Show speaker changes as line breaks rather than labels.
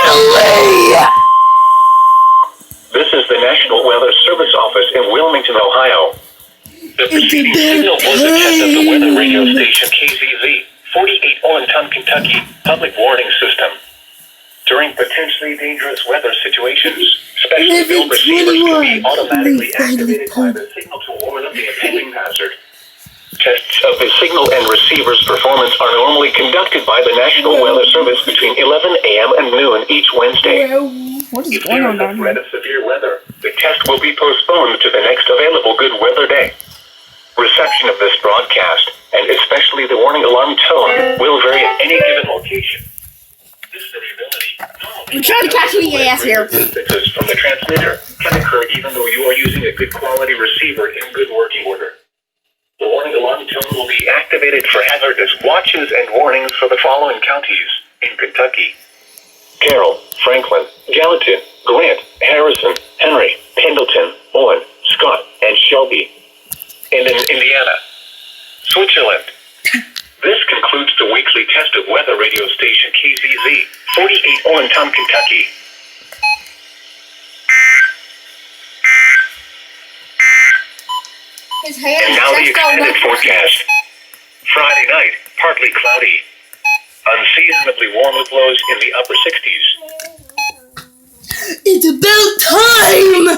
Finally!
This is the National Weather Service Office in Wilmington, Ohio. The preceding signal was a test of the weather radio station KZZ, 48 Olenton, Kentucky, public warning system. During potentially dangerous weather situations, specially built receivers can be automatically activated by the signal to warn of the impending hazard. Tests of the signal and receiver's performance are normally conducted by the National Weather Service between 11 a.m. and noon each Wednesday.
What is
If
going
there
on
is a
down
threat
here?
of severe weather, the test will be postponed to the next available good weather day. Reception of this broadcast, and especially the warning alarm tone, will vary at any given location. This variability
I'm trying to catch the EAS here.
distances from the transmitter can occur even though you are using a good quality receiver in good working order. The warning alarm tone will be activated for hazardous watches and warnings for the following counties in Kentucky: Carroll, Franklin, Gallatin, Grant, Harrison, Henry, Pendleton, Owen, Scott, and Shelby. And in Indiana, Switzerland. This concludes the weekly test of weather radio station KZZ, 48 Olenton, Kentucky. And now the extended forecast. Friday night, partly cloudy. Unseasonably warm with lows in the upper 60s.
It's about time!